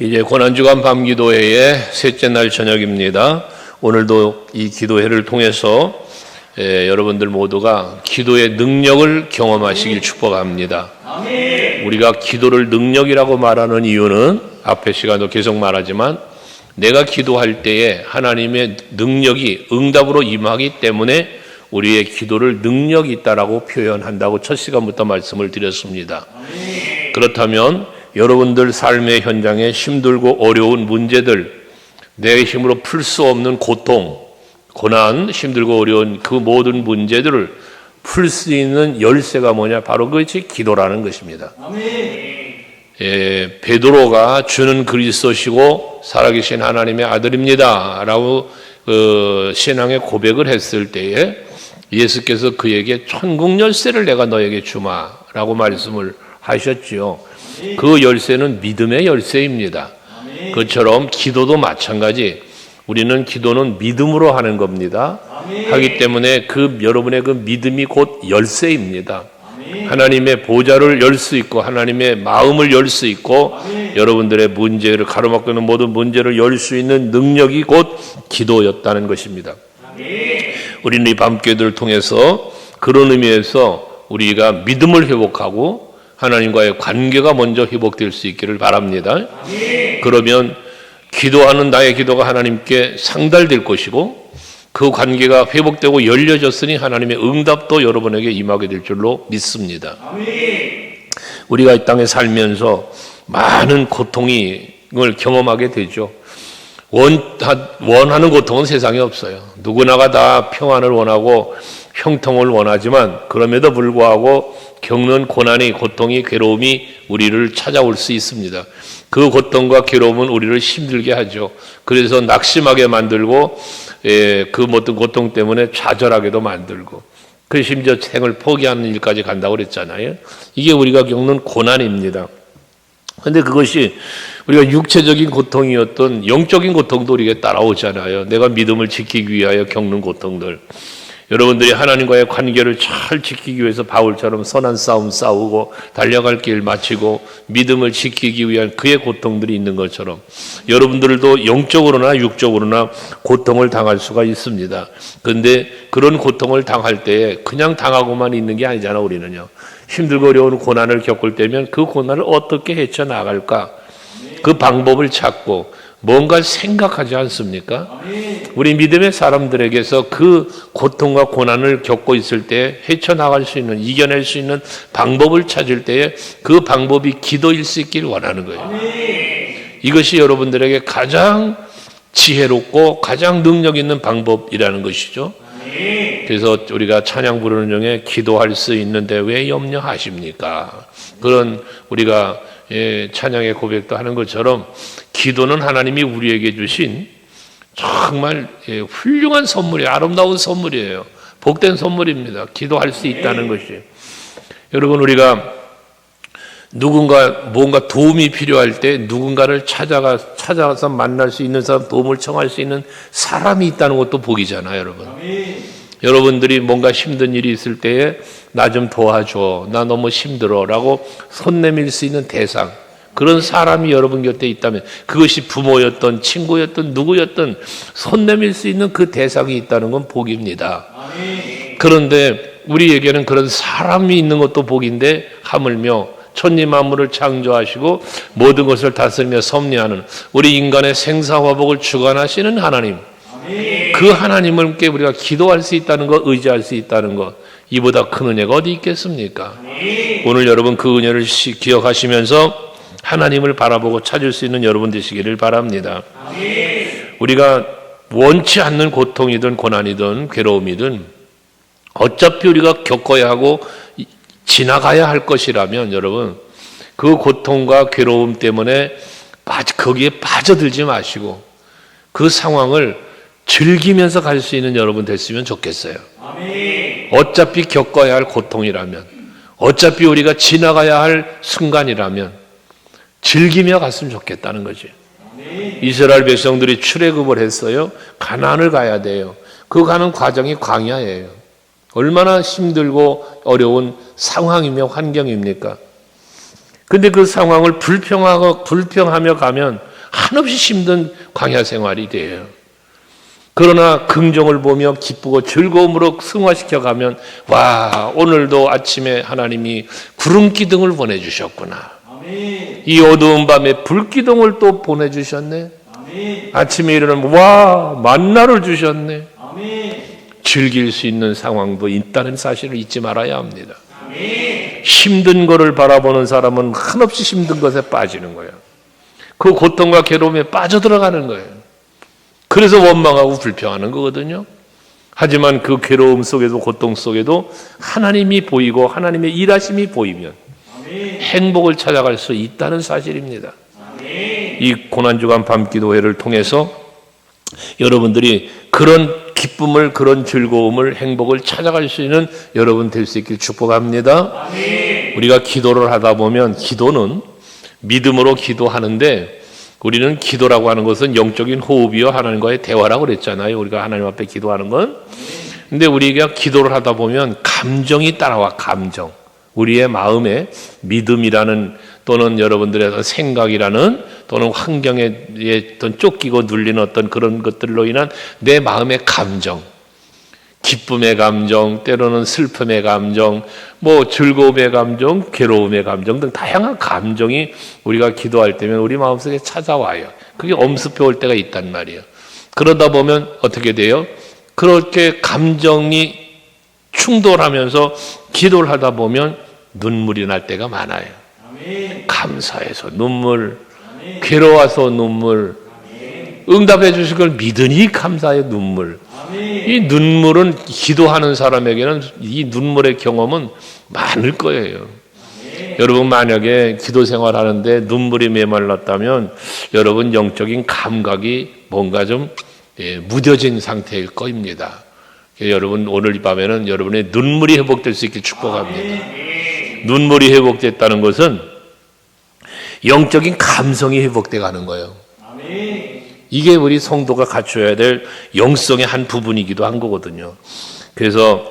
이제 고난주간 밤기도회의 셋째 날 저녁입니다. 오늘도 이 기도회를 통해서 여러분들 모두가 기도의 능력을 경험하시길 축복합니다. 우리가 기도를 능력이라고 말하는 이유는 앞에 시간도 계속 말하지만 내가 기도할 때에 하나님의 능력이 응답으로 임하기 때문에 우리의 기도를 능력이 있다라고 표현한다고 첫 시간부터 말씀을 드렸습니다. 그렇다면 여러분들 삶의 현장에 힘들고 어려운 문제들, 내 힘으로 풀 수 없는 고통, 고난, 힘들고 어려운 그 모든 문제들을 풀 수 있는 열쇠가 뭐냐? 바로 그것이 기도라는 것입니다. 베드로가 주는 그리스도시고 살아계신 하나님의 아들입니다 라고 신앙의 고백을 했을 때에 예수께서 그에게 천국 열쇠를 내가 너에게 주마 라고 말씀을 하셨지요. 그 열쇠는 믿음의 열쇠입니다. 그처럼 기도도 마찬가지. 우리는 기도는 믿음으로 하는 겁니다. 하기 때문에 여러분의 그 믿음이 곧 열쇠입니다. 하나님의 보좌를 열 수 있고 하나님의 마음을 열 수 있고 여러분들의 문제를 가로막고 있는 모든 문제를 열 수 있는 능력이 곧 기도였다는 것입니다. 우리는 이 밤기도를 통해서 그런 의미에서 우리가 믿음을 회복하고 하나님과의 관계가 먼저 회복될 수 있기를 바랍니다. 그러면 기도하는 나의 기도가 하나님께 상달될 것이고 그 관계가 회복되고 열려졌으니 하나님의 응답도 여러분에게 임하게 될 줄로 믿습니다. 우리가 이 땅에 살면서 많은 고통을 경험하게 되죠. 원하는 고통은 세상에 없어요. 누구나가 다 평안을 원하고 형통을 원하지만 그럼에도 불구하고 겪는 고난이, 고통이, 괴로움이 우리를 찾아올 수 있습니다. 그 고통과 괴로움은 우리를 힘들게 하죠. 그래서 낙심하게 만들고 그 모든 고통 때문에 좌절하게도 만들고 그 심지어 생을 포기하는 일까지 간다고 그랬잖아요. 이게 우리가 겪는 고난입니다. 그런데 그것이 우리가 육체적인 고통이었던 영적인 고통도 우리에게 따라오잖아요. 내가 믿음을 지키기 위하여 겪는 고통들. 여러분들이 하나님과의 관계를 잘 지키기 위해서 바울처럼 선한 싸움 싸우고 달려갈 길 마치고 믿음을 지키기 위한 그의 고통들이 있는 것처럼 여러분들도 영적으로나 육적으로나 고통을 당할 수가 있습니다. 그런데 그런 고통을 당할 때에 그냥 당하고만 있는 게 아니잖아. 우리는요. 힘들고 어려운 고난을 겪을 때면 그 고난을 어떻게 헤쳐나갈까? 그 방법을 찾고 뭔가 생각하지 않습니까? 우리 믿음의 사람들에게서 그 고통과 고난을 겪고 있을 때 헤쳐나갈 수 있는, 이겨낼 수 있는 방법을 찾을 때에 그 방법이 기도일 수 있기를 원하는 거예요. 이것이 여러분들에게 가장 지혜롭고 가장 능력 있는 방법이라는 것이죠. 그래서 우리가 찬양 부르는 중에 기도할 수 있는데 왜 염려하십니까? 그런 우리가 찬양의 고백도 하는 것처럼 기도는 하나님이 우리에게 주신 정말 훌륭한 선물이에요. 아름다운 선물이에요. 복된 선물입니다. 기도할 수 있다는 것이. 여러분 우리가 뭔가 도움이 필요할 때 누군가를 찾아가서 만날 수 있는 사람, 도움을 청할 수 있는 사람이 있다는 것도 복이잖아요, 여러분. 여러분들이 뭔가 힘든 일이 있을 때에 나 좀 도와줘, 나 너무 힘들어 라고 손 내밀 수 있는 대상, 그런 사람이 여러분 곁에 있다면 그것이 부모였던 친구였던 누구였던 손 내밀 수 있는 그 대상이 있다는 건 복입니다. 그런데 우리에게는 그런 사람이 있는 것도 복인데 하물며 천지 만물을 창조하시고 모든 것을 다스리며 섭리하는 우리 인간의 생사화복을 주관하시는 하나님, 그 하나님께 우리가 기도할 수 있다는 것, 의지할 수 있다는 것, 이보다 큰 은혜가 어디 있겠습니까? 오늘 여러분 그 은혜를 기억하시면서 하나님을 바라보고 찾을 수 있는 여러분 되시기를 바랍니다. 우리가 원치 않는 고통이든 고난이든 괴로움이든 어차피 우리가 겪어야 하고 지나가야 할 것이라면 여러분 그 고통과 괴로움 때문에 거기에 빠져들지 마시고 그 상황을 즐기면서 갈 수 있는 여러분 됐으면 좋겠어요. 어차피 겪어야 할 고통이라면, 어차피 우리가 지나가야 할 순간이라면 즐기며 갔으면 좋겠다는 거지. 이스라엘 백성들이 출애굽을 했어요. 가나안을 가야 돼요. 그 가는 과정이 광야예요. 얼마나 힘들고 어려운 상황이며 환경입니까? 근데 그 상황을 불평하며 가면 한없이 힘든 광야 생활이 돼요. 그러나 긍정을 보며 기쁘고 즐거움으로 승화시켜 가면 와, 오늘도 아침에 하나님이 구름 기둥을 보내주셨구나. 아멘. 이 어두운 밤에 불 기둥을 또 보내주셨네. 아멘. 아침에 일어나면 와, 만나를 주셨네. 아멘. 즐길 수 있는 상황도 있다는 사실을 잊지 말아야 합니다. 아멘. 힘든 거를 바라보는 사람은 한없이 힘든 것에 빠지는 거예요. 그 고통과 괴로움에 빠져들어가는 거예요. 그래서 원망하고 불평하는 거거든요. 하지만 그 괴로움 속에도 고통 속에도 하나님이 보이고 하나님의 일하심이 보이면 아멘. 행복을 찾아갈 수 있다는 사실입니다. 아멘. 이 고난주간 밤기도회를 통해서 여러분들이 그런 기쁨을, 그런 즐거움을, 행복을 찾아갈 수 있는 여러분 될 수 있길 축복합니다. 아멘. 우리가 기도를 하다 보면 기도는 믿음으로 기도하는데 우리는 기도라고 하는 것은 영적인 호흡이요 하나님과의 대화라고 그랬잖아요. 우리가 하나님 앞에 기도하는 건. 근데 우리가 기도를 하다 보면 감정이 따라와. 감정. 우리의 마음에 믿음이라는 또는 여러분들의 생각이라는 또는 환경에 어떤 쫓기고 눌리는 어떤 그런 것들로 인한 내 마음의 감정, 기쁨의 감정, 때로는 슬픔의 감정, 뭐 즐거움의 감정, 괴로움의 감정 등 다양한 감정이 우리가 기도할 때면 우리 마음속에 찾아와요. 그게 엄습해 올 때가 있단 말이에요. 그러다 보면 어떻게 돼요? 그렇게 감정이 충돌하면서 기도를 하다 보면 눈물이 날 때가 많아요. 아멘. 감사해서 눈물, 아멘. 괴로워서 눈물, 아멘. 응답해 주실 걸 믿으니 감사의 눈물. 아멘. 이 눈물은 기도하는 사람에게는 이 눈물의 경험은 많을 거예요. 아멘. 여러분 만약에 기도 생활하는데 눈물이 메말랐다면 여러분 영적인 감각이 뭔가 좀 무뎌진 상태일 겁니다. 여러분 오늘 이 밤에는 여러분의 눈물이 회복될 수 있게 축복합니다. 아멘. 눈물이 회복됐다는 것은 영적인 감성이 회복돼 가는 거예요. 아멘. 이게 우리 성도가 갖춰야 될 영성의 한 부분이기도 한 거거든요. 그래서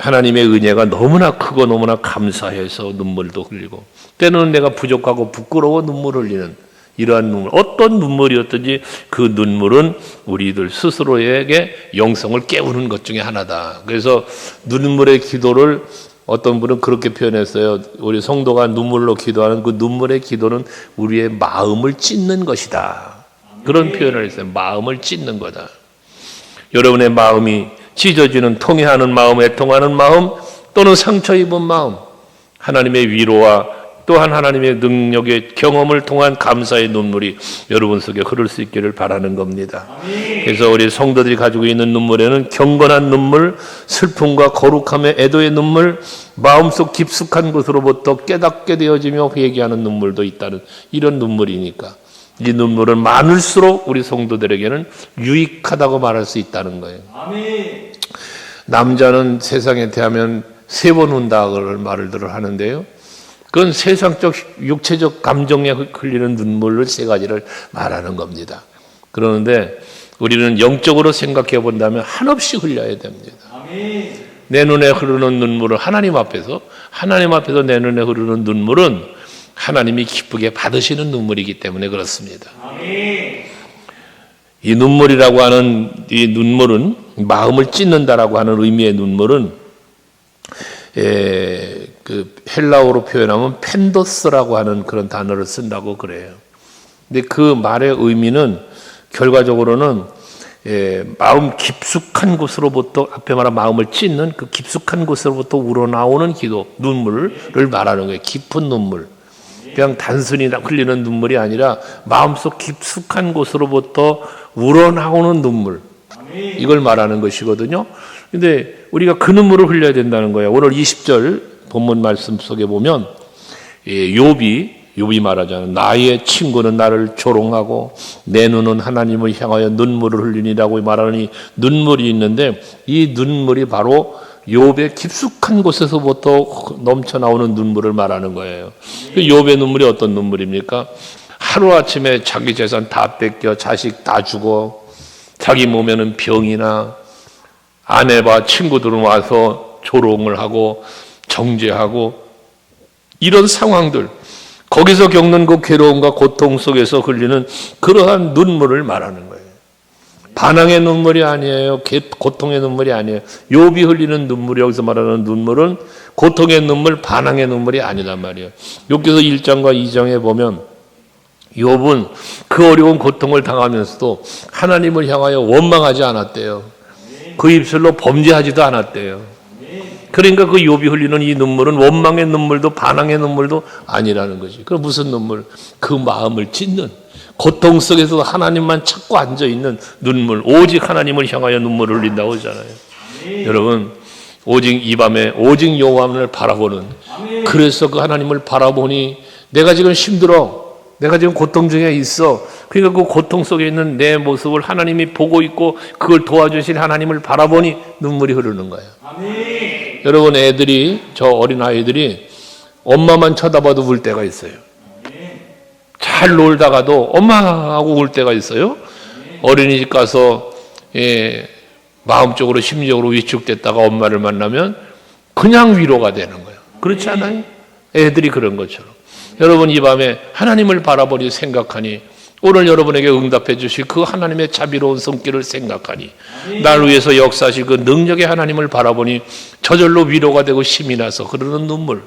하나님의 은혜가 너무나 크고 너무나 감사해서 눈물도 흘리고 때로는 내가 부족하고 부끄러워 눈물을 흘리는 이러한 눈물, 어떤 눈물이었든지 그 눈물은 우리들 스스로에게 영성을 깨우는 것 중에 하나다. 그래서 눈물의 기도를 어떤 분은 그렇게 표현했어요. 우리 성도가 눈물로 기도하는 그 눈물의 기도는 우리의 마음을 찢는 것이다. 그런 표현을 했어요. 마음을 찢는 거다. 여러분의 마음이 찢어지는 통해하는 마음, 애통하는 마음 또는 상처 입은 마음, 하나님의 위로와 또한 하나님의 능력의 경험을 통한 감사의 눈물이 여러분 속에 흐를 수 있기를 바라는 겁니다. 그래서 우리 성도들이 가지고 있는 눈물에는 경건한 눈물, 슬픔과 거룩함의 애도의 눈물, 마음속 깊숙한 곳으로부터 깨닫게 되어지며 회개하는 눈물도 있다는 이런 눈물이니까 이 눈물은 많을수록 우리 성도들에게는 유익하다고 말할 수 있다는 거예요. 아멘. 남자는 세상에 대하면 3번 운다고 말을 들어 하는데요. 그건 세상적 육체적 감정에 흘리는 눈물을 3가지를 말하는 겁니다. 그러는데 우리는 영적으로 생각해 본다면 한없이 흘려야 됩니다. 아멘. 내 눈에 흐르는 눈물은 하나님 앞에서 내 눈에 흐르는 눈물은 하나님이 기쁘게 받으시는 눈물이기 때문에 그렇습니다. 아멘. 이 눈물이라고 하는 이 눈물은 마음을 찢는다라고 하는 의미의 눈물은 그 헬라어로 표현하면 펜도스라고 하는 그런 단어를 쓴다고 그래요. 근데 그 말의 의미는 결과적으로는 마음 깊숙한 곳으로부터 앞에 말한 마음을 찢는 그 깊숙한 곳으로부터 우러나오는 기도, 눈물을 말하는 거예요. 깊은 눈물. 그냥 단순히 흘리는 눈물이 아니라 마음속 깊숙한 곳으로부터 우러나오는 눈물. 이걸 말하는 것이거든요. 근데 우리가 그 눈물을 흘려야 된다는 거예요. 오늘 20절 본문 말씀 속에 보면 욥이 말하잖아요. 나의 친구는 나를 조롱하고 내 눈은 하나님을 향하여 눈물을 흘리니라고 말하는 이 눈물이 있는데 이 눈물이 바로 욥의 깊숙한 곳에서부터 넘쳐나오는 눈물을 말하는 거예요. 그 욥의 눈물이 어떤 눈물입니까? 하루아침에 자기 재산 다 뺏겨 자식 다 죽어 자기 몸에는 병이나 아내와 친구들은 와서 조롱을 하고 정죄하고 이런 상황들 거기서 겪는 그 괴로움과 고통 속에서 흘리는 그러한 눈물을 말하는 거예요. 반항의 눈물이 아니에요. 고통의 눈물이 아니에요. 욥이 흘리는 눈물이, 여기서 말하는 눈물은 고통의 눈물, 반항의 눈물이 아니란 말이에요. 욥기서 1장과 2장에 보면 욥은 그 어려운 고통을 당하면서도 하나님을 향하여 원망하지 않았대요. 그 입술로 범죄하지도 않았대요. 그러니까 그 욥이 흘리는 이 눈물은 원망의 눈물도 반항의 눈물도 아니라는 거지. 그 무슨 눈물? 그 마음을 찢는, 고통 속에서 하나님만 찾고 앉아있는 눈물, 오직 하나님을 향하여 눈물을 흘린다고 하잖아요. 여러분, 오직 이 밤에 오직 여호와를 바라보는, 그래서 그 하나님을 바라보니 내가 지금 힘들어, 내가 지금 고통 중에 있어. 그러니까 그 고통 속에 있는 내 모습을 하나님이 보고 있고 그걸 도와주신 하나님을 바라보니 눈물이 흐르는 거예요. 아멘. 여러분, 애들이, 저 어린 아이들이 엄마만 쳐다봐도 울 때가 있어요. 잘 놀다가도 엄마하고 울 때가 있어요. 어린이집 가서 마음적으로 심리적으로 위축됐다가 엄마를 만나면 그냥 위로가 되는 거예요. 그렇지 않아요? 애들이 그런 것처럼. 여러분, 이 밤에 하나님을 바라보니 생각하니, 오늘 여러분에게 응답해 주실 그 하나님의 자비로운 손길을 생각하니, 날 위해서 역사하실 그 능력의 하나님을 바라보니 저절로 위로가 되고 힘이 나서 흐르는 눈물,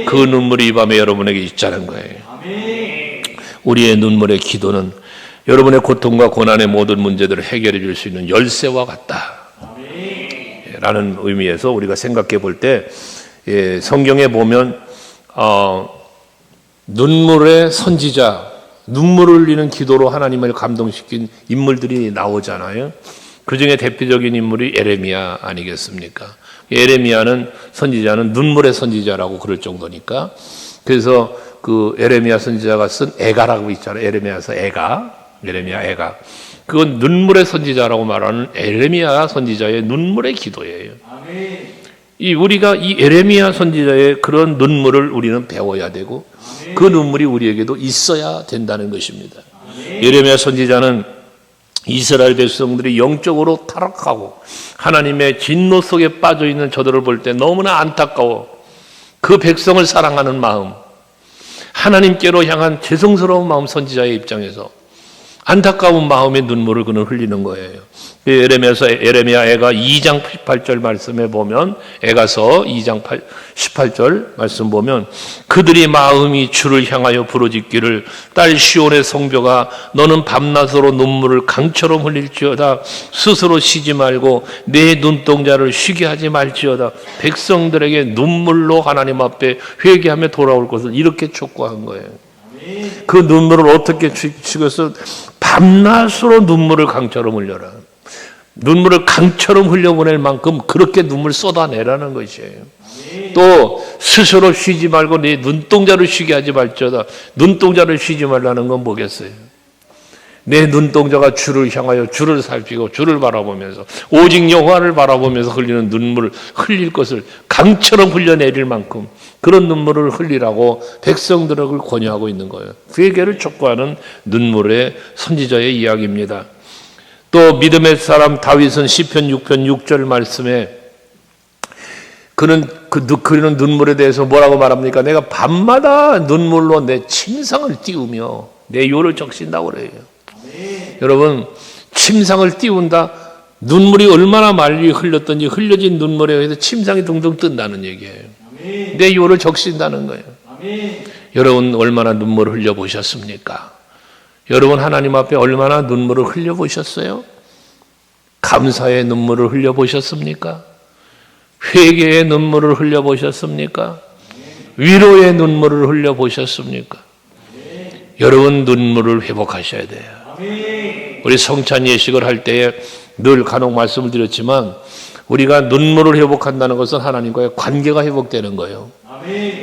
그 눈물이 이 밤에 여러분에게 있자는 거예요. 우리의 눈물의 기도는 여러분의 고통과 고난의 모든 문제들을 해결해 줄 수 있는 열쇠와 같다 라는 의미에서 우리가 생각해 볼 때, 성경에 보면 눈물의 선지자, 눈물을 흘리는 기도로 하나님을 감동시킨 인물들이 나오잖아요. 그 중에 대표적인 인물이 에레미야 아니겠습니까? 에레미야는, 선지자는 눈물의 선지자라고 그럴 정도니까. 그래서 그 에레미야 선지자가 쓴 애가라고 있잖아요. 에레미야에서 에레미야 애가. 그건 눈물의 선지자라고 말하는 에레미야 선지자의 눈물의 기도예요. 우리가 이 에레미야 선지자의 그런 눈물을 우리는 배워야 되고, 그 눈물이 우리에게도 있어야 된다는 것입니다. 에레미야 선지자는 이스라엘 백성들이 영적으로 타락하고 하나님의 진노 속에 빠져 있는 저들을 볼 때 너무나 안타까워, 그 백성을 사랑하는 마음, 하나님께로 향한 죄송스러운 마음, 선지자의 입장에서 안타까운 마음의 눈물을 그는 흘리는 거예요. 에레미야 애가 2장 18절 말씀에 보면, 애가서 2장 18절 말씀 보면, 그들이 마음이 주를 향하여 부르짖기를, 딸 시온의 성벽아, 너는 밤낮으로 눈물을 강처럼 흘릴지어다. 스스로 쉬지 말고 내 눈동자를 쉬게 하지 말지어다. 백성들에게 눈물로 하나님 앞에 회개하며 돌아올 것을 이렇게 촉구한 거예요. 그 눈물을 어떻게 치고서 밤낮으로 눈물을 강처럼 흘려라. 눈물을 강처럼 흘려보낼 만큼 그렇게 눈물 쏟아내라는 것이에요. 또 스스로 쉬지 말고 내 눈동자를 쉬게 하지 말지어다. 눈동자를 쉬지 말라는 건 뭐겠어요? 내 눈동자가 주를 향하여 주를 살피고 주를 바라보면서 오직 여호와를 바라보면서 흘리는 눈물을 흘릴 것을 강처럼 흘려내릴 만큼 그런 눈물을 흘리라고 백성들을 권유하고 있는 거예요. 회개를 촉구하는 눈물의 선지자의 이야기입니다. 또 믿음의 사람 다윗은 시편 6편 6절 말씀에 그는 그리는 눈물에 대해서 뭐라고 말합니까? 내가 밤마다 눈물로 내 침상을 띄우며 내 요를 적신다고 그래요. 여러분, 침상을 띄운다, 눈물이 얼마나 많이 흘렸든지 흘려진 눈물에 의해서 침상이 둥둥 뜬다는 얘기예요. 내 요를 적신다는 거예요. 여러분, 얼마나 눈물을 흘려보셨습니까? 여러분, 하나님 앞에 얼마나 눈물을 흘려보셨어요? 감사의 눈물을 흘려보셨습니까? 회개의 눈물을 흘려보셨습니까? 위로의 눈물을 흘려보셨습니까? 여러분, 눈물을 회복하셔야 돼요. 우리 성찬 예식을 할 때에 늘 간혹 말씀을 드렸지만, 우리가 눈물을 회복한다는 것은 하나님과의 관계가 회복되는 거예요.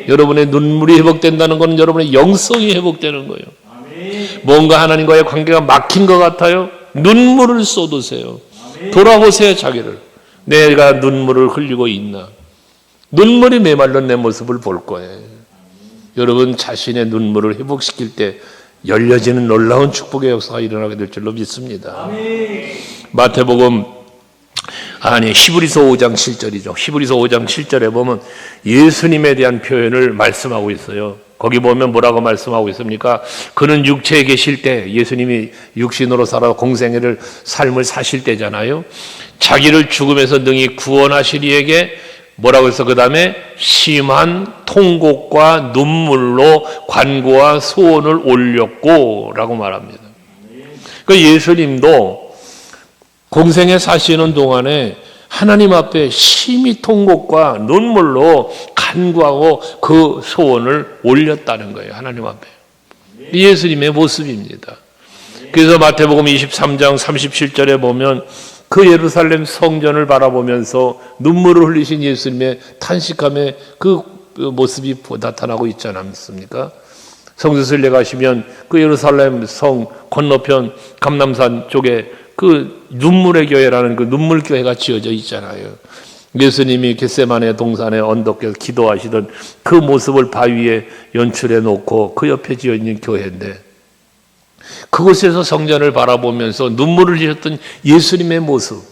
여러분의 눈물이 회복된다는 것은 여러분의 영성이 회복되는 거예요. 뭔가 하나님과의 관계가 막힌 것 같아요? 눈물을 쏟으세요. 돌아보세요, 자기를. 내가 눈물을 흘리고 있나? 눈물이 메말른 내 모습을 볼 거예요. 여러분, 자신의 눈물을 회복시킬 때 열려지는 놀라운 축복의 역사가 일어나게 될 줄로 믿습니다. 마태복음, 히브리서 5장 7절이죠. 히브리서 5장 7절에 보면 예수님에 대한 표현을 말씀하고 있어요. 거기 보면 뭐라고 말씀하고 있습니까? 그는 육체에 계실 때, 예수님이 육신으로 살아 공생애를 삶을 사실 때잖아요. 자기를 죽음에서 능히 구원하실 이에게 뭐라고 해서 그 다음에 심한 통곡과 눈물로 관고와 소원을 올렸고 라고 말합니다. 그 예수님도 공생애 사시는 동안에 하나님 앞에 심히 통곡과 눈물로 간구하고 그 소원을 올렸다는 거예요. 하나님 앞에. 예수님의 모습입니다. 그래서 마태복음 23장 37절에 보면 그 예루살렘 성전을 바라보면서 눈물을 흘리신 예수님의 탄식함의 그 모습이 나타나고 있지 않습니까? 성지순례 가시면 그 예루살렘 성 건너편 감람산 쪽에 그 눈물의 교회라는 그 눈물 교회가 지어져 있잖아요. 예수님이 겟세마네 동산의 언덕에서 기도하시던 그 모습을 바위에 연출해 놓고 그 옆에 지어 있는 교회인데, 그곳에서 성전을 바라보면서 눈물을 흘렸던 예수님의 모습,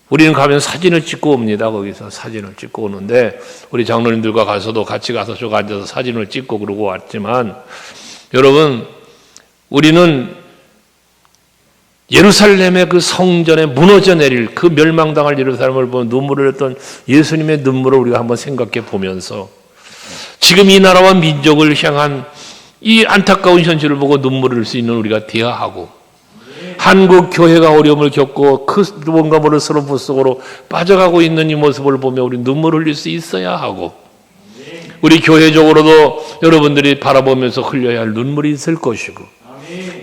우리는 가면 사진을 찍고 옵니다. 거기서 사진을 찍고 오는데 우리 장로님들과 가서도 같이 가서 쭉 앉아서 사진을 찍고 그러고 왔지만, 여러분, 우리는 예루살렘의 그 성전에 무너져 내릴 그 멸망당할 예루살렘을 보면 눈물을 흘렸던 예수님의 눈물을 우리가 한번 생각해 보면서 지금 이 나라와 민족을 향한 이 안타까운 현실을 보고 눈물을 흘릴 수 있는 우리가 되어야 하고, 한국 교회가 어려움을 겪고 그 뭔가 모를 슬럼프 속으로 빠져가고 있는 이 모습을 보며 우리 눈물을 흘릴 수 있어야 하고, 우리 교회적으로도 여러분들이 바라보면서 흘려야 할 눈물이 있을 것이고,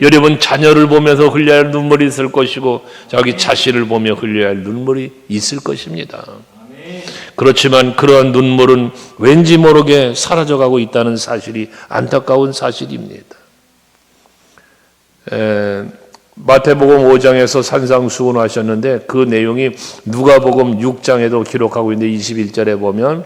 여러분 자녀를 보면서 흘려야 할 눈물이 있을 것이고, 자기 자신을 보며 흘려야 할 눈물이 있을 것입니다. 그렇지만 그러한 눈물은 왠지 모르게 사라져가고 있다는 사실이 안타까운 사실입니다. 마태복음 5장에서 산상수훈하셨는데 그 내용이 누가복음 6장에도 기록하고 있는데 21절에 보면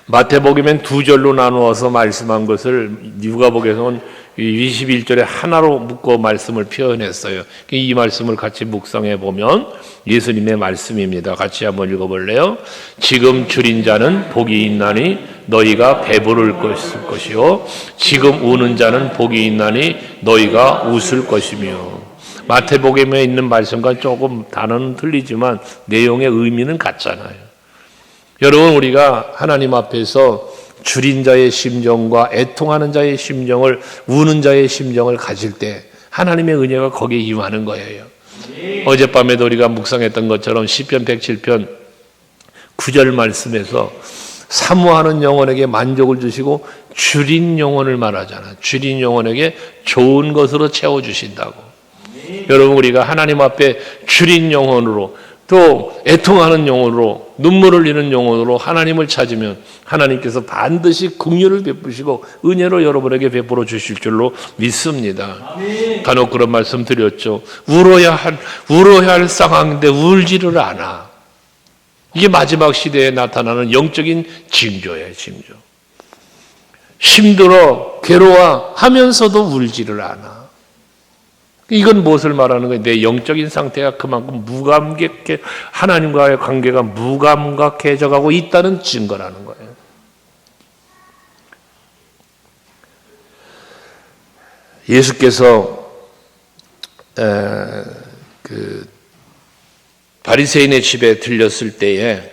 마태복음엔 두 절로 나누어서 말씀한 것을 누가복음에서는 21절에 하나로 묶어 말씀을 표현했어요. 이 말씀을 같이 묵상해 보면 예수님의 말씀입니다. 같이 한번 읽어볼래요? 지금 줄인 자는 복이 있나니 너희가 배부를 것이요 지금 우는 자는 복이 있나니 너희가 웃을 것이며. 마태복음에 있는 말씀과 조금 단어는 틀리지만 내용의 의미는 같잖아요. 여러분, 우리가 하나님 앞에서 줄인 자의 심정과 애통하는 자의 심정을, 우는 자의 심정을 가질 때 하나님의 은혜가 거기에 임하는 거예요. 어젯밤에도 우리가 묵상했던 것처럼 시편 107편 9절 말씀에서 사모하는 영혼에게 만족을 주시고 줄인 영혼을 말하잖아요. 줄인 영혼에게 좋은 것으로 채워주신다고. 여러분, 우리가 하나님 앞에 줄인 영혼으로, 또 애통하는 영혼으로, 눈물을 흘리는 영혼으로 하나님을 찾으면 하나님께서 반드시 긍휼을 베푸시고 은혜로 여러분에게 베풀어 주실 줄로 믿습니다. 간혹 그런 말씀 드렸죠. 울어야 할 상황인데 울지를 않아. 이게 마지막 시대에 나타나는 영적인 징조예요. 징조. 힘들어 괴로워하면서도 울지를 않아. 이건 무엇을 말하는 거예요? 내 영적인 상태가 그만큼 무감각해, 하나님과의 관계가 무감각해져 가고 있다는 증거라는 거예요. 예수께서 바리새인의 집에 들렸을 때에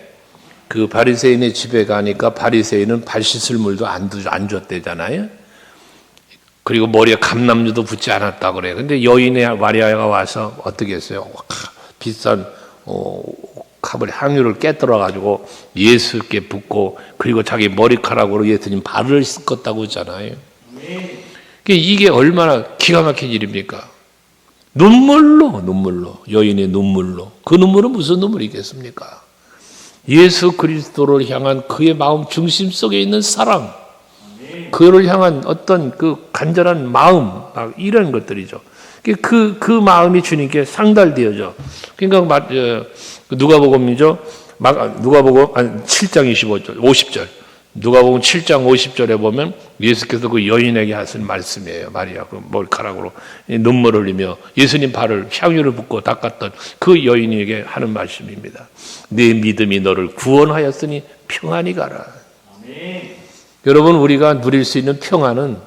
그 바리새인의 집에 가니까 바리새인은 발 씻을 물도 안 줬대잖아요. 그리고 머리에 감람류도 붙지 않았다고 그래요. 근데 여인의 마리아가 와서 어떻게 했어요? 비싼 컵을 향유를 깨뜨려 가지고 예수께 붓고, 그리고 자기 머리카락으로 예수님 발을 씻었다고 했잖아요. 이게 얼마나 기가 막힌 일입니까? 눈물로, 여인의 눈물로. 그 눈물은 무슨 눈물이겠습니까? 예수 그리스도를 향한 그의 마음 중심 속에 있는 사랑, 그를 향한 어떤 그 간절한 마음, 막 이런 것들이죠. 그 마음이 주님께 상달되어져. 그러니까 누가복음이죠. 누가복음 7장 50절. 누가복음 7장 50절에 보면 예수께서 그 여인에게 하신 말씀이에요. 마리아 그 머리카락으로 눈물을 흘리며 예수님 발을 향유를 붓고 닦았던 그 여인에게 하는 말씀입니다. 네 믿음이 너를 구원하였으니 평안히 가라. 여러분, 우리가 누릴 수 있는 평안은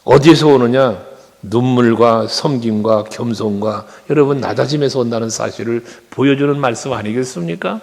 어디에서 오느냐? 눈물과 섬김과 겸손과 여러분 낮아짐에서 온다는 사실을 보여주는 말씀 아니겠습니까?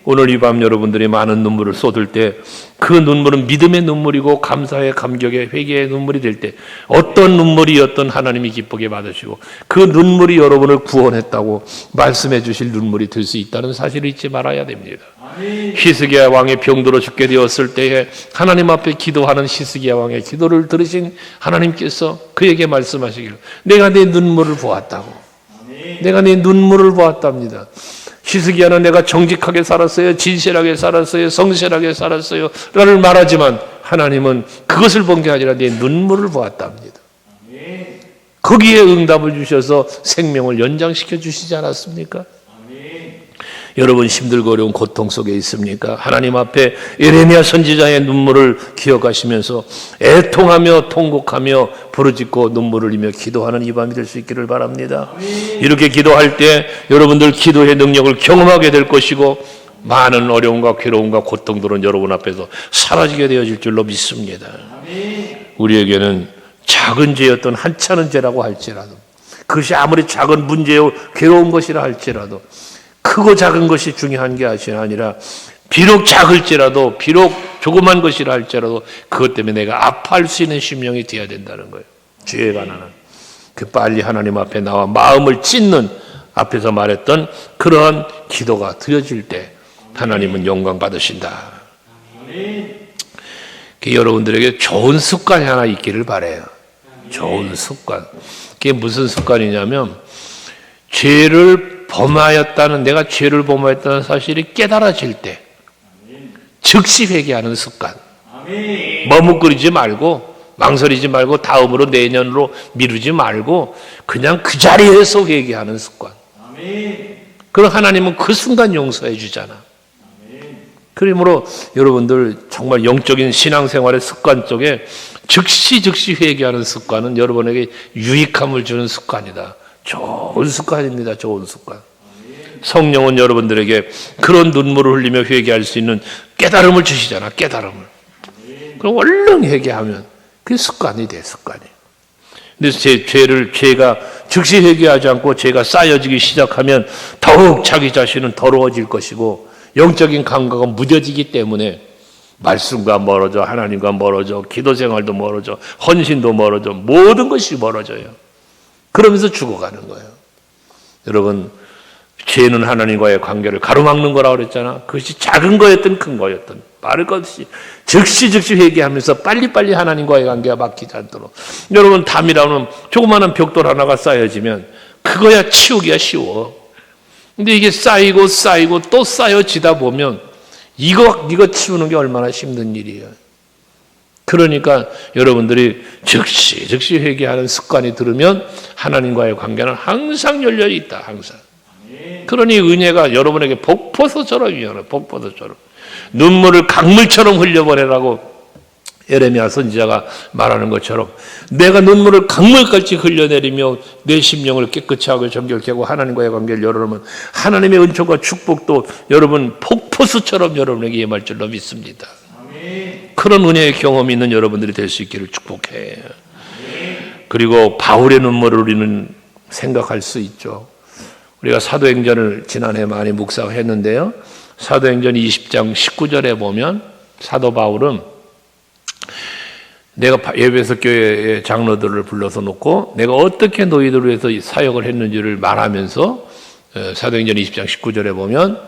오늘 이 밤 여러분들이 많은 눈물을 쏟을 때 그 눈물은 믿음의 눈물이고 감사의 감격의 회개의 눈물이 될 때 어떤 눈물이었던 하나님이 기쁘게 받으시고 그 눈물이 여러분을 구원했다고 말씀해 주실 눈물이 될 수 있다는 사실을 잊지 말아야 됩니다. 히스기야 왕이 병들어 죽게 되었을 때에 하나님 앞에 기도하는 히스기야 왕의 기도를 들으신 하나님께서 그에게 말씀하시기를 내가 네 눈물을 보았다고. 내가 네 눈물을 보았답니다. 히스기야는 내가 정직하게 살았어요, 진실하게 살았어요, 성실하게 살았어요 라를 말하지만 하나님은 그것을 본 게 아니라 내 눈물을 보았답니다. 거기에 응답을 주셔서 생명을 연장시켜 주시지 않았습니까? 여러분 힘들고 어려운 고통 속에 있습니까? 하나님 앞에 예레미야 선지자의 눈물을 기억하시면서 애통하며 통곡하며 부르짖고 눈물을 흘리며 기도하는 이 밤이 될 수 있기를 바랍니다. 이렇게 기도할 때 여러분들 기도의 능력을 경험하게 될 것이고 많은 어려움과 괴로움과 고통들은 여러분 앞에서 사라지게 되어질 줄로 믿습니다. 우리에게는 작은 죄였던 한찮은 죄라고 할지라도 그것이 아무리 작은 문제요 괴로운 것이라 할지라도 크고 작은 것이 중요한 게 아니라 비록 작을지라도 비록 조그만 것이라 할지라도 그것 때문에 내가 아파할 수 있는 심령이 되어야 된다는 거예요. 죄에 관한 그 빨리 하나님 앞에 나와 마음을 찢는 앞에서 말했던 그러한 기도가 드려질 때 하나님은 영광 받으신다. 여러분들에게 좋은 습관이 하나 있기를 바라요. 좋은 습관. 그게 무슨 습관이냐면 죄를 범하였다는 내가 죄를 범하였다는 사실이 깨달아질 때 즉시 회개하는 습관. 머뭇거리지 말고 망설이지 말고 다음으로 내년으로 미루지 말고 그냥 그 자리에서 회개하는 습관. 그럼 하나님은 그 순간 용서해 주잖아. 그러므로 여러분들 정말 영적인 신앙생활의 습관 쪽에 즉시 회개하는 습관은 여러분에게 유익함을 주는 습관이다. 좋은 습관입니다. 좋은 습관. 성령은 여러분들에게 그런 눈물을 흘리며 회개할 수 있는 깨달음을 주시잖아. 깨달음을. 그럼 얼른 회개하면 그게 습관이 돼. 습관이. 근데 죄가 즉시 회개하지 않고 죄가 쌓여지기 시작하면 더욱 자기 자신은 더러워질 것이고 영적인 감각은 무뎌지기 때문에 말씀과 멀어져, 하나님과 멀어져, 기도 생활도 멀어져, 헌신도 멀어져, 모든 것이 멀어져요. 그러면서 죽어가는 거예요. 여러분, 죄는 하나님과의 관계를 가로막는 거라고 그랬잖아. 그것이 작은 거였든 큰 거였든 말할 것 없이 즉시 회개하면서 빨리빨리 하나님과의 관계가 막히지 않도록. 여러분, 담이라면 조그마한 벽돌 하나가 쌓여지면 그거야 치우기가 쉬워. 근데 이게 쌓이고 또 쌓여지다 보면 이거 치우는 게 얼마나 힘든 일이에요. 그러니까 여러분들이 즉시 회개하는 습관이 들으면 하나님과의 관계는 항상 열려 있다. 항상. 그러니 은혜가 여러분에게 복포도처럼 위험해. 복포도처럼. 눈물을 강물처럼 흘려보내라고 예레미야 선지자가 말하는 것처럼 내가 눈물을 강물같이 흘려내리며 내 심령을 깨끗이 하고 정결케 하고 하나님과의 관계를 열어놓으면 하나님의 은총과 축복도 여러분 폭포수처럼 여러분에게 임할 줄로 믿습니다. 그런 은혜의 경험이 있는 여러분들이 될 수 있기를 축복해요. 그리고 바울의 눈물을 우리는 생각할 수 있죠. 우리가 사도행전을 지난해 많이 묵상했는데요. 사도행전 20장 19절에 보면 사도 바울은 내가 에베소 교회의 장로들을 불러서 놓고 내가 어떻게 너희들을 위해서 사역을 했는지를 말하면서 사도행전 20장 19절에 보면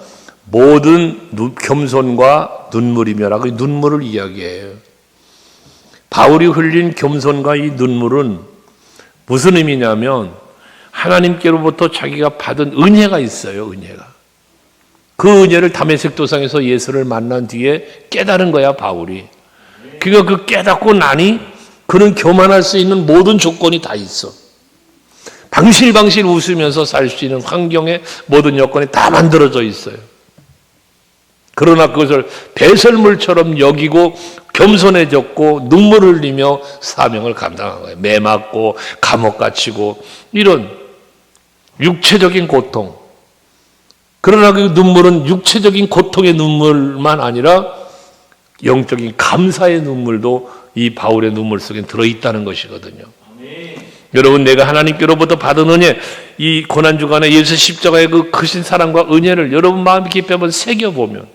모든 겸손과 눈물이며라고 눈물을 이야기해요. 바울이 흘린 겸손과 이 눈물은 무슨 의미냐면 하나님께로부터 자기가 받은 은혜가 있어요. 은혜가. 그 은혜를 다메섹 도상에서 예수를 만난 뒤에 깨달은 거야. 바울이. 그러니까 그 깨닫고 나니 그는 교만할 수 있는 모든 조건이 다 있어. 방실방실 웃으면서 살 수 있는 환경에 모든 여건이 다 만들어져 있어요. 그러나 그것을 배설물처럼 여기고 겸손해졌고 눈물을 흘리며 사명을 감당한 거예요. 매 맞고 감옥 갇히고 이런 육체적인 고통. 그러나 그 눈물은 육체적인 고통의 눈물만 아니라 영적인 감사의 눈물도 이 바울의 눈물 속에 들어있다는 것이거든요. 여러분, 내가 하나님께로부터 받은 은혜, 이 고난주간에 예수 십자가의 그 크신 사랑과 은혜를 여러분 마음 깊이 한번 새겨보면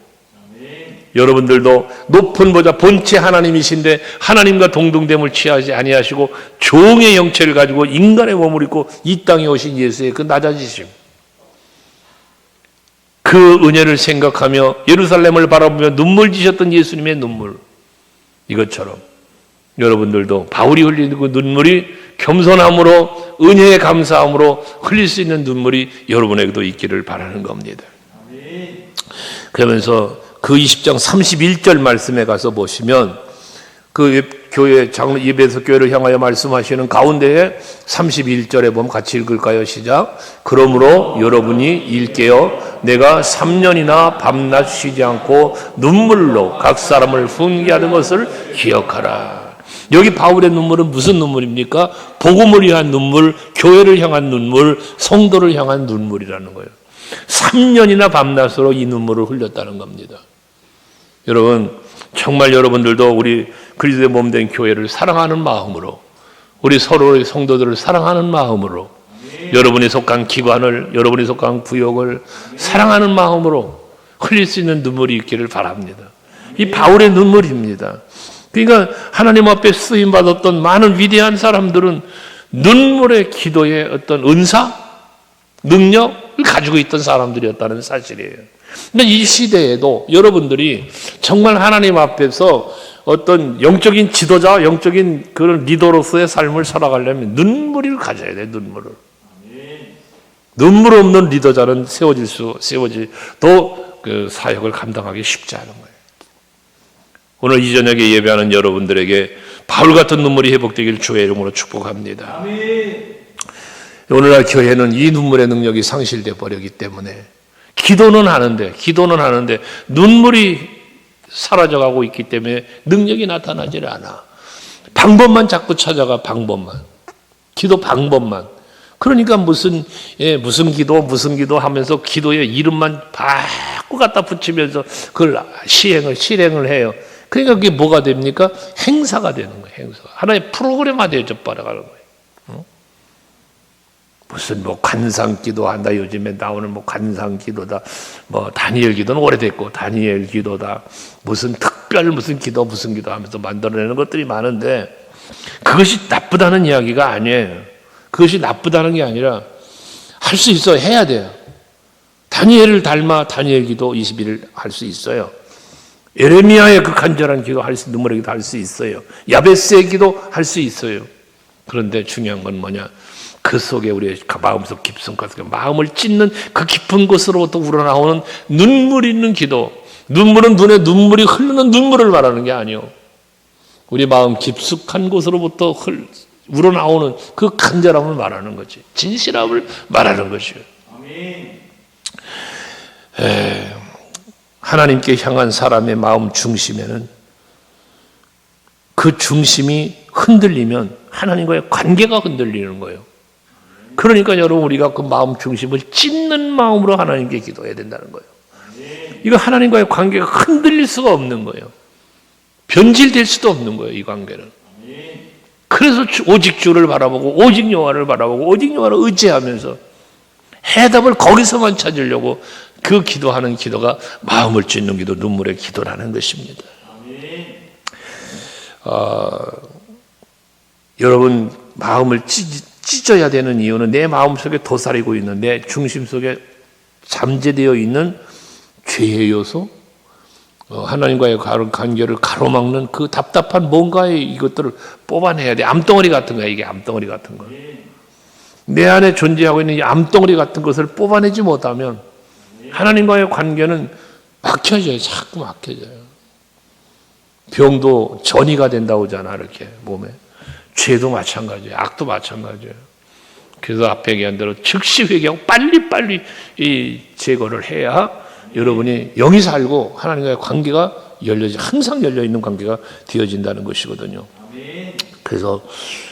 여러분들도 높은 보좌 본체 하나님이신데 하나님과 동등됨을 취하지 아니하시고 종의 형체를 가지고 인간의 몸을 입고 이 땅에 오신 예수의 그 낮아지심, 그 은혜를 생각하며 예루살렘을 바라보며 눈물 지셨던 예수님의 눈물, 이것처럼 여러분들도 바울이 흘리는 그 눈물이 겸손함으로 은혜에 감사함으로 흘릴 수 있는 눈물이 여러분에게도 있기를 바라는 겁니다. 그러면서 그 20장 31절 말씀에 가서 보시면 그 교회 예배소 교회를 향하여 말씀하시는 가운데에 31절에 보면 같이 읽을까요? 시작. 그러므로 여러분이 일깨어 내가 3년이나 밤낮 쉬지 않고 눈물로 각 사람을 훈계하는 것을 기억하라. 여기 바울의 눈물은 무슨 눈물입니까? 복음을 위한 눈물, 교회를 향한 눈물, 성도를 향한 눈물이라는 거예요. 3년이나 밤낮으로 이 눈물을 흘렸다는 겁니다. 여러분, 정말 여러분들도 우리 그리스도의 몸된 교회를 사랑하는 마음으로, 우리 서로의 성도들을 사랑하는 마음으로, 여러분이 속한 기관을, 여러분이 속한 구역을 사랑하는 마음으로 흘릴 수 있는 눈물이 있기를 바랍니다. 이 바울의 눈물입니다. 그러니까 하나님 앞에 쓰임받았던 많은 위대한 사람들은 눈물의 기도의 어떤 은사, 능력을 가지고 있던 사람들이었다는 사실이에요. 근데 이 시대에도 여러분들이 정말 하나님 앞에서 어떤 영적인 지도자, 영적인 그런 리더로서의 삶을 살아가려면 눈물을 가져야 돼, 눈물을. 눈물 없는 리더자는 세워지도 그 사역을 감당하기 쉽지 않은 거예요. 오늘 이 저녁에 예배하는 여러분들에게 바울 같은 눈물이 회복되기를 주의 이름으로 축복합니다. 오늘날 교회는 이 눈물의 능력이 상실되어 버렸기 때문에 기도는 하는데 눈물이 사라져가고 있기 때문에 능력이 나타나질 않아. 방법만 자꾸 찾아가, 방법만. 기도 방법만. 그러니까 무슨 기도 하면서 기도의 이름만 자꾸 갖다 붙이면서 그걸 실행을 해요. 그러니까 그게 뭐가 됩니까? 행사가 되는 거예요, 행사. 하나의 프로그램화 되어져 버려가는 거예요. 무슨 관상 기도한다. 요즘에 나오는 관상 기도다. 다니엘 기도는 오래됐고, 다니엘 기도다. 무슨 기도 하면서 만들어내는 것들이 많은데, 그것이 나쁘다는 이야기가 아니에요. 그것이 나쁘다는 게 아니라, 할 수 있어요. 해야 돼요. 다니엘을 닮아 다니엘 기도 21일 할 수 있어요. 에레미야의 그 간절한 기도 눈물의 기도 할 수 있어요. 야베스의 기도 할 수 있어요. 그런데 중요한 건 뭐냐? 그 속에 우리의 마음속 깊은 곳, 마음을 찢는 그 깊은 곳으로부터 우러나오는 눈물 있는 기도. 눈물은 눈에 눈물이 흐르는 눈물을 말하는 게 아니요. 우리 마음 깊숙한 곳으로부터 우러나오는 그 간절함을 말하는 거지. 진실함을 말하는 것이요. 하나님께 향한 사람의 마음 중심에는 그 중심이 흔들리면 하나님과의 관계가 흔들리는 거예요. 그러니까 여러분, 우리가 그 마음 중심을 찢는 마음으로 하나님께 기도해야 된다는 거예요. 이거 하나님과의 관계가 흔들릴 수가 없는 거예요. 변질될 수도 없는 거예요, 이 관계는. 그래서 오직 주를 바라보고 오직 여호와를 바라보고 오직 여호와를 의지하면서 해답을 거기서만 찾으려고 그 기도하는 기도가 마음을 찢는 기도, 눈물의 기도라는 것입니다. 여러분, 마음을 찢어야 되는 이유는 내 마음속에 도사리고 있는, 내 중심 속에 잠재되어 있는 죄의 요소, 하나님과의 관계를 가로막는 그 답답한 뭔가의 이것들을 뽑아내야 돼. 암덩어리 같은 거야, 이게 암덩어리 같은 거. 내 안에 존재하고 있는 이 암덩어리 같은 것을 뽑아내지 못하면 하나님과의 관계는 막혀져요. 자꾸 막혀져요. 병도 전이가 된다고 하잖아, 이렇게 몸에. 죄도 마찬가지예요. 악도 마찬가지예요. 그래서 앞에 얘기한 대로 즉시 회개하고 빨리빨리 이 제거를 해야 여러분이 영이 살고 하나님과의 관계가 항상 열려있는 관계가 되어진다는 것이거든요. 그래서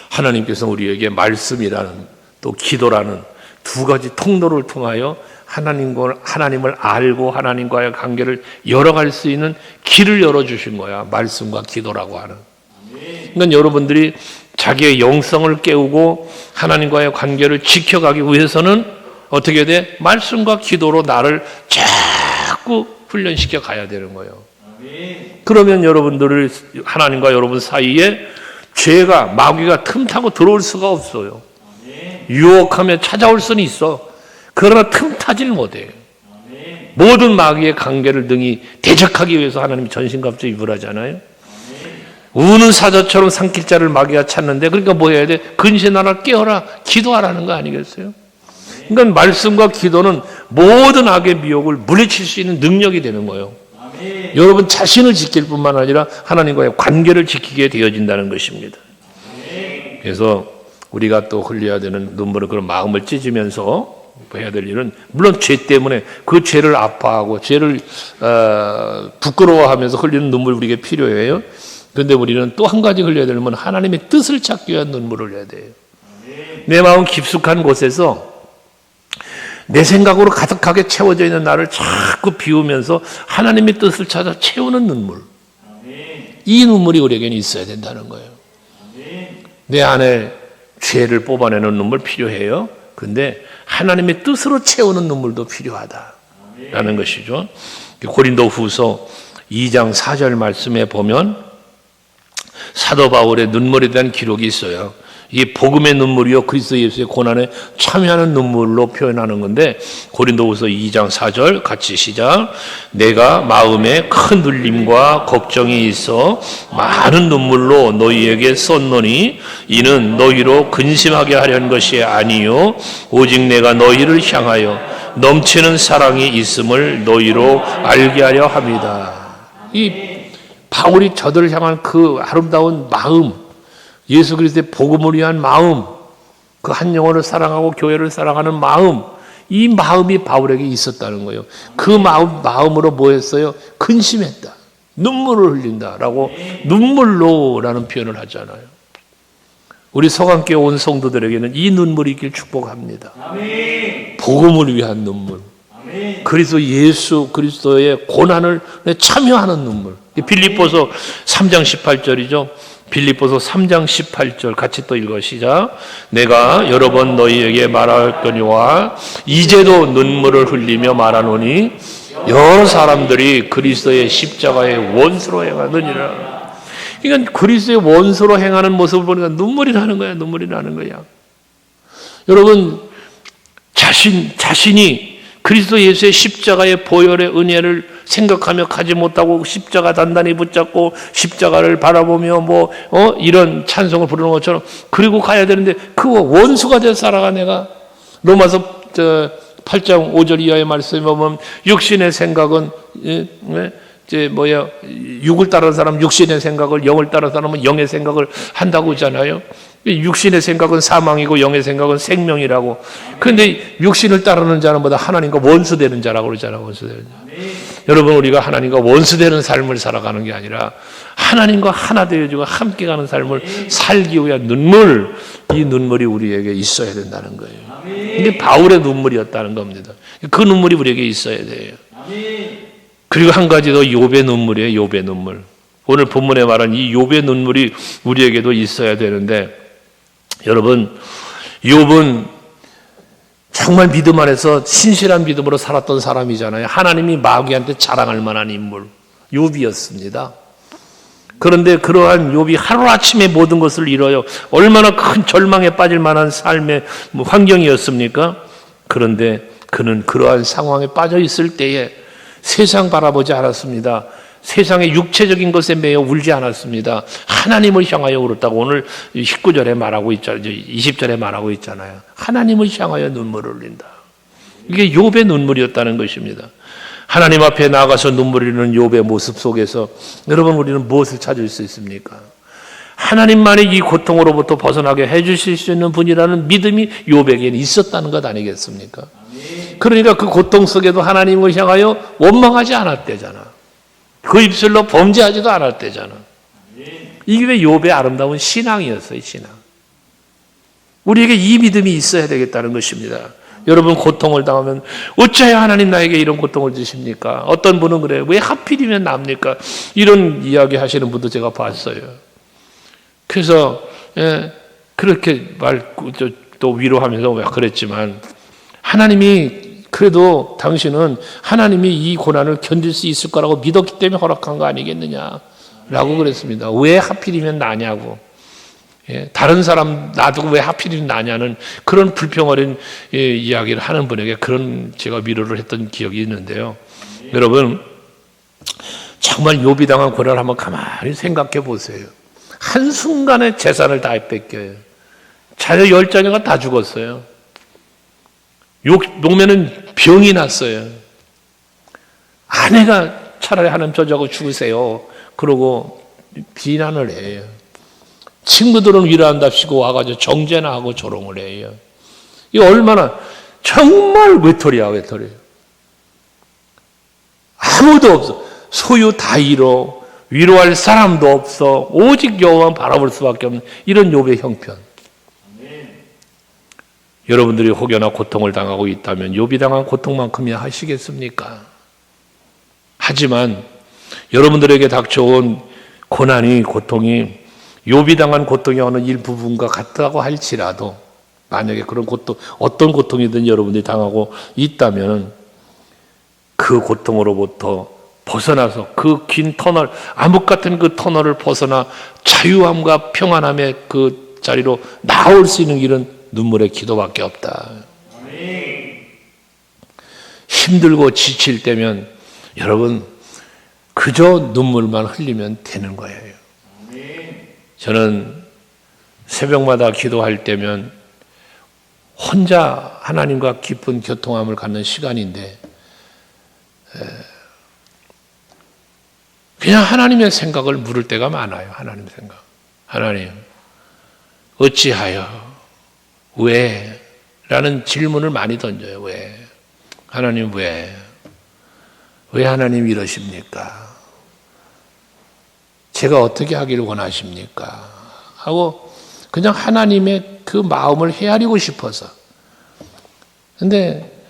하나님께서 우리에게 말씀이라는 또 기도라는 두 가지 통로를 통하여 하나님을 알고 하나님과의 관계를 열어갈 수 있는 길을 열어주신 거야. 말씀과 기도라고 하는. 그러니까 여러분들이 자기의 영성을 깨우고 하나님과의 관계를 지켜가기 위해서는 어떻게 돼? 말씀과 기도로 나를 자꾸 훈련시켜 가야 되는 거예요. 그러면 여러분들을 하나님과 여러분 사이에 죄가 마귀가 틈타고 들어올 수가 없어요. 유혹하며 찾아올 수는 있어. 그러나 틈타질 못해요. 모든 마귀의 관계를 능히 대적하기 위해서 하나님이 전신갑주 입으라잖아요. 우는 사자처럼 삼킬 자를 마귀가 찾는데, 그러니까 뭐 해야 돼? 근신하라, 깨어라, 기도하라는 거 아니겠어요? 그러니까 말씀과 기도는 모든 악의 미혹을 물리칠 수 있는 능력이 되는 거예요. 여러분 자신을 지킬 뿐만 아니라 하나님과의 관계를 지키게 되어진다는 것입니다. 그래서 우리가 또 흘려야 되는 눈물을, 그런 마음을 찢으면서 해야 될 일은, 물론 죄 때문에 그 죄를 아파하고 죄를 부끄러워하면서 흘리는 눈물 우리에게 필요해요. 그런데 우리는 또 한 가지 흘려야 되는 건 하나님의 뜻을 찾기 위한 눈물을 흘려야 돼요. 내 마음 깊숙한 곳에서 내 생각으로 가득하게 채워져 있는 나를 자꾸 비우면서 하나님의 뜻을 찾아 채우는 눈물. 이 눈물이 우리에게는 있어야 된다는 거예요. 내 안에 죄를 뽑아내는 눈물 필요해요. 근데 하나님의 뜻으로 채우는 눈물도 필요하다라는 것이죠. 고린도후서 2장 4절 말씀에 보면 사도 바울의 눈물에 대한 기록이 있어요. 이게 복음의 눈물이요 그리스도 예수의 고난에 참여하는 눈물로 표현하는 건데, 고린도후서 2장 4절 같이 시작. 내가 마음에 큰 눌림과 걱정이 있어 많은 눈물로 너희에게 썼노니 이는 너희로 근심하게 하려는 것이 아니요 오직 내가 너희를 향하여 넘치는 사랑이 있음을 너희로 알게 하려 합니다. 이 바울이 저들을 향한 그 아름다운 마음, 예수 그리스도의 복음을 위한 마음, 그 한 영혼을 사랑하고 교회를 사랑하는 마음, 이 마음이 바울에게 있었다는 거예요. 그 마음으로 뭐 했어요? 근심했다. 눈물을 흘린다라고 눈물로라는 표현을 하잖아요. 우리 서강교회 온 성도들에게는 이 눈물이 있길 축복합니다. 복음을 위한 눈물. 그리스도 예수 그리스도의 고난을 참여하는 눈물. 빌립보서 3장 18절이죠. 빌립보서 3장 18절 같이 또 읽어 시작. 내가 여러 번 너희에게 말하였거니와 이제도 눈물을 흘리며 말하노니 여러 사람들이 그리스도의 십자가의 원수로 행하느니라. 그러니까 그리스도의 원수로 행하는 모습을 보니까 눈물이 나는 거야. 눈물이 나는 거야. 여러분 자신이 그리스도 예수의 십자가의 보혈의 은혜를 생각하며 가지 못하고 십자가 단단히 붙잡고 십자가를 바라보며 이런 찬송을 부르는 것처럼 그리고 가야 되는데 그 원수가 되어 살아가 내가. 로마서 8장 5절 이하의 말씀에 보면 육신의 생각은 육을 따르는 사람은 육신의 생각을, 영을 따르는 사람은 영의 생각을 한다고 하잖아요. 육신의 생각은 사망이고 영의 생각은 생명이라고. 그런데 육신을 따르는 자는 보다 하나님과 원수되는 자라고 그러잖아요. 원수되는 자. 여러분 우리가 하나님과 원수되는 삶을 살아가는 게 아니라 하나님과 하나 되어지고 함께 가는 삶을 살기 위한 눈물, 이 눈물이 우리에게 있어야 된다는 거예요. 이게 바울의 눈물이었다는 겁니다. 그 눈물이 우리에게 있어야 돼요. 그리고 한 가지 더 욥의 눈물이에요. 욥의 눈물. 오늘 본문에 말한 이 욥의 눈물이 우리에게도 있어야 되는데, 여러분 욥은 정말 믿음 안에서 신실한 믿음으로 살았던 사람이잖아요. 하나님이 마귀한테 자랑할 만한 인물 욥이었습니다. 그런데 그러한 욥이 하루아침에 모든 것을 잃어요. 얼마나 큰 절망에 빠질 만한 삶의 환경이었습니까? 그런데 그는 그러한 상황에 빠져 있을 때에 세상 바라보지 않았습니다. 세상의 육체적인 것에 매여 울지 않았습니다. 하나님을 향하여 울었다고 오늘 19절에 말하고 있잖아요. 20절에 말하고 있잖아요. 하나님을 향하여 눈물을 흘린다. 이게 욥의 눈물이었다는 것입니다. 하나님 앞에 나가서 눈물 흘리는 욥의 모습 속에서 여러분 우리는 무엇을 찾을 수 있습니까? 하나님만이 이 고통으로부터 벗어나게 해주실 수 있는 분이라는 믿음이 욥에게는 있었다는 것 아니겠습니까? 그러니까 그 고통 속에도 하나님을 향하여 원망하지 않았대잖아. 그 입술로 범죄하지도 않았대잖아. 이게 왜 욥의 아름다운 신앙이었어요. 신앙. 우리에게 이 믿음이 있어야 되겠다는 것입니다. 여러분 고통을 당하면 어찌하여 하나님 나에게 이런 고통을 주십니까? 어떤 분은 그래요. 왜 하필이면 납니까? 이런 이야기 하시는 분도 제가 봤어요. 그래서 그렇게 또 위로하면서 그랬지만 하나님이 그래도 당신은 하나님이 이 고난을 견딜 수 있을 거라고 믿었기 때문에 허락한 거 아니겠느냐라고 그랬습니다. 왜 하필이면 나냐고. 다른 사람 놔두고 왜 하필이면 나냐는 그런 불평어린 이야기를 하는 분에게 그런 제가 위로를 했던 기억이 있는데요. 여러분 정말 욥이 당한 고난을 한번 가만히 생각해 보세요. 한순간에 재산을 다 뺏겨요. 자녀 10자녀가 다 죽었어요. 노매는 병이 났어요. 아내가 차라리 하나님 저주하고 죽으세요. 그러고 비난을 해요. 친구들은 위로한답시고 와가지고 정죄나 하고 조롱을 해요. 이 얼마나 정말 외톨이야. 아무도 없어. 소유 다 잃어. 위로할 사람도 없어. 오직 여호와만 바라볼 수밖에 없는 이런 욥의 형편. 여러분들이 혹여나 고통을 당하고 있다면 욥이 당한 고통만큼이야 하시겠습니까? 하지만 여러분들에게 닥쳐온 고난이 고통이 욥이 당한 고통의 어느 일부분과 같다고 할지라도 만약에 그런 고통 어떤 고통이든 여러분들이 당하고 있다면 그 고통으로부터 벗어나서 그 긴 터널 암흑 같은 그 터널을 벗어나 자유함과 평안함의 그 자리로 나올 수 있는 길은 눈물의 기도밖에 없다. 힘들고 지칠 때면 여러분 그저 눈물만 흘리면 되는 거예요. 저는 새벽마다 기도할 때면 혼자 하나님과 깊은 교통함을 갖는 시간인데 그냥 하나님의 생각을 물을 때가 많아요. 하나님 생각. 하나님 어찌하여 왜? 라는 질문을 많이 던져요. 왜? 하나님 왜? 왜 하나님 이러십니까? 제가 어떻게 하기를 원하십니까? 하고 그냥 하나님의 그 마음을 헤아리고 싶어서. 근데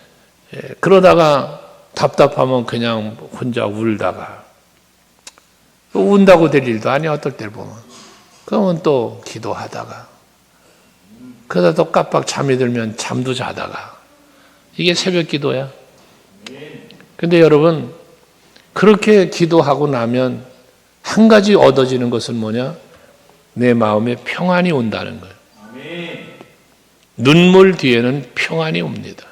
그러다가 답답하면 그냥 혼자 울다가 운다고 될 일도 아니야. 어떨 때 보면. 그러면 또 기도하다가 그러다 또 깜빡 잠이 들면 잠도 자다가 이게 새벽 기도야. 근데 여러분 그렇게 기도하고 나면 한 가지 얻어지는 것은 뭐냐? 내 마음에 평안이 온다는 거예요. 눈물 뒤에는 평안이 옵니다.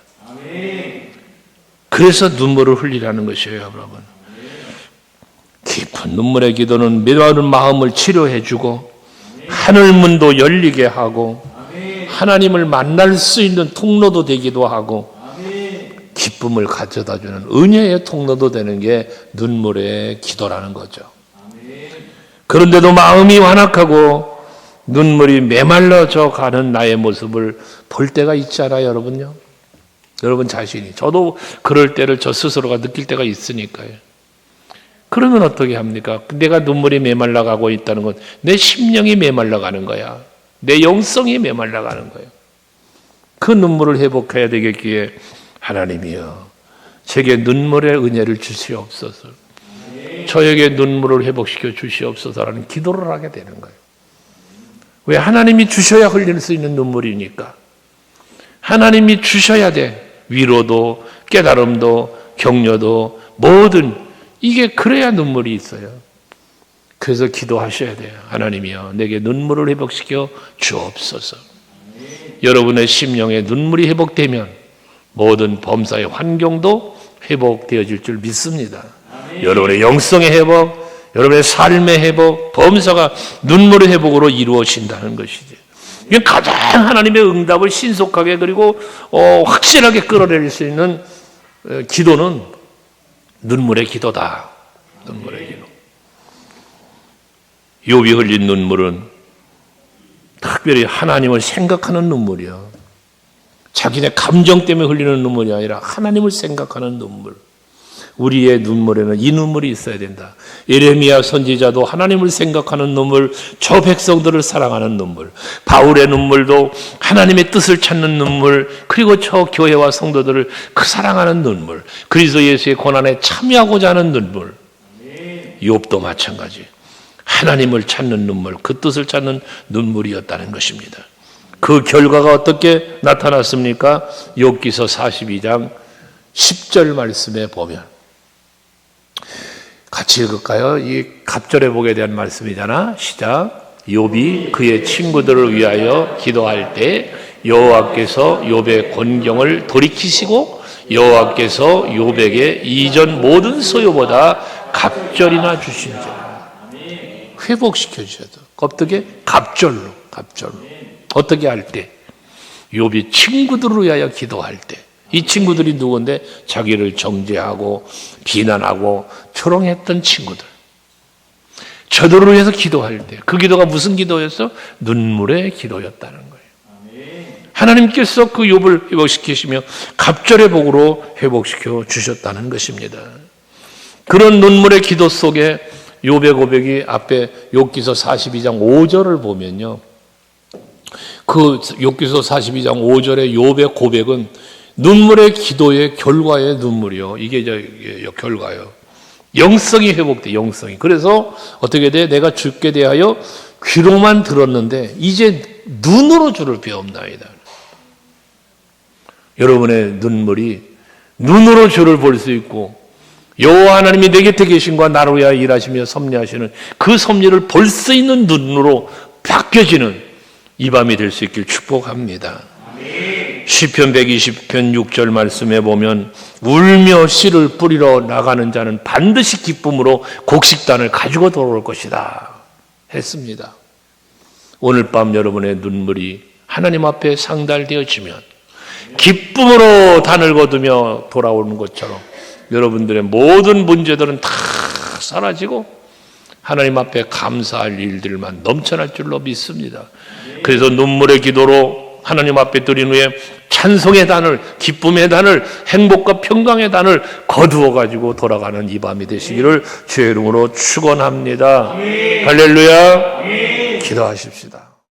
그래서 눈물을 흘리라는 것이에요, 여러분. 깊은 눈물의 기도는 메마른 마음을 치료해주고 하늘 문도 열리게 하고 하나님을 만날 수 있는 통로도 되기도 하고 기쁨을 가져다주는 은혜의 통로도 되는 게 눈물의 기도라는 거죠. 그런데도 마음이 완악하고 눈물이 메말라져 가는 나의 모습을 볼 때가 있잖아요, 여러분요. 여러분 자신이. 저도 그럴 때를 저 스스로가 느낄 때가 있으니까요. 그러면 어떻게 합니까? 내가 눈물이 메말라가고 있다는 건 내 심령이 메말라가는 거야. 내 영성이 메말라가는 거예요. 그 눈물을 회복해야 되겠기에 하나님이여 제게 눈물의 은혜를 주시옵소서. 저에게 눈물을 회복시켜 주시옵소서라는 기도를 하게 되는 거예요. 왜? 하나님이 주셔야 흘릴 수 있는 눈물이니까. 하나님이 주셔야 돼. 위로도 깨달음도 격려도 뭐든 이게 그래야 눈물이 있어요. 그래서 기도하셔야 돼요. 하나님이여 내게 눈물을 회복시켜 주옵소서. 여러분의 심령에 눈물이 회복되면 모든 범사의 환경도 회복되어질 줄 믿습니다. 여러분의 영성의 회복, 여러분의 삶의 회복, 범사가 눈물의 회복으로 이루어진다는 것이죠. 이게 가장 하나님의 응답을 신속하게 그리고 확실하게 끌어낼 수 있는 기도는 눈물의 기도다. 눈물의 기도. 욥이 흘린 눈물은 특별히 하나님을 생각하는 눈물이야. 자기네 감정 때문에 흘리는 눈물이 아니라 하나님을 생각하는 눈물. 우리의 눈물에는 이 눈물이 있어야 된다. 예레미야 선지자도 하나님을 생각하는 눈물, 저 백성들을 사랑하는 눈물, 바울의 눈물도 하나님의 뜻을 찾는 눈물, 그리고 저 교회와 성도들을 그 사랑하는 눈물, 그리스도 예수의 고난에 참여하고자 하는 눈물. 욥도 마찬가지. 하나님을 찾는 눈물, 그 뜻을 찾는 눈물이었다는 것입니다. 그 결과가 어떻게 나타났습니까? 욥기서 42장 10절 말씀에 보면, 같이 읽을까요? 이 갑절의 복에 대한 말씀이잖아. 시작. 욥이 그의 친구들을 위하여 기도할 때 여호와께서 욥의 곤경을 돌이키시고 여호와께서 욥에게 이전 모든 소유보다 갑절이나 주신지라. 회복시켜 주셔도 어떻게? 갑절로. 어떻게 할 때? 욥이 친구들을 위하여 기도할 때. 이 친구들이 누군데? 자기를 정죄하고 비난하고 조롱했던 친구들. 저들을 위해서 기도할 때 그 기도가 무슨 기도였어? 눈물의 기도였다는 거예요. 하나님께서 그 욥을 회복시키시며 갑절의 복으로 회복시켜 주셨다는 것입니다. 그런 눈물의 기도 속에 욥의 고백이 앞에 욥기서 42장 5절을 보면요, 그 욥기서 42장 5절의 욥의 고백은 눈물의 기도의 결과의 눈물이요. 이게 결과요. 영성이 회복돼, 영성이. 그래서 어떻게 돼? 내가 주께 대하여 귀로만 들었는데 이제 눈으로 주를 배웁나이다. 여러분의 눈물이 눈으로 주를 볼 수 있고 여호와 하나님이 내 곁에 계신과 나를 위하여 일하시며 섭리하시는 그 섭리를 볼 수 있는 눈으로 바뀌어지는 이 밤이 될 수 있길 축복합니다. 시편 120편 6절 말씀에 보면 울며 씨를 뿌리러 나가는 자는 반드시 기쁨으로 곡식단을 가지고 돌아올 것이다 했습니다. 오늘 밤 여러분의 눈물이 하나님 앞에 상달되어지면 기쁨으로 단을 거두며 돌아오는 것처럼 여러분들의 모든 문제들은 다 사라지고 하나님 앞에 감사할 일들만 넘쳐날 줄로 믿습니다. 그래서 눈물의 기도로 하나님 앞에 드린 후에 찬송의 단을, 기쁨의 단을, 행복과 평강의 단을 거두어 가지고 돌아가는 이 밤이 되시기를 주의 이름으로 축원합니다. 할렐루야. 기도하십시다.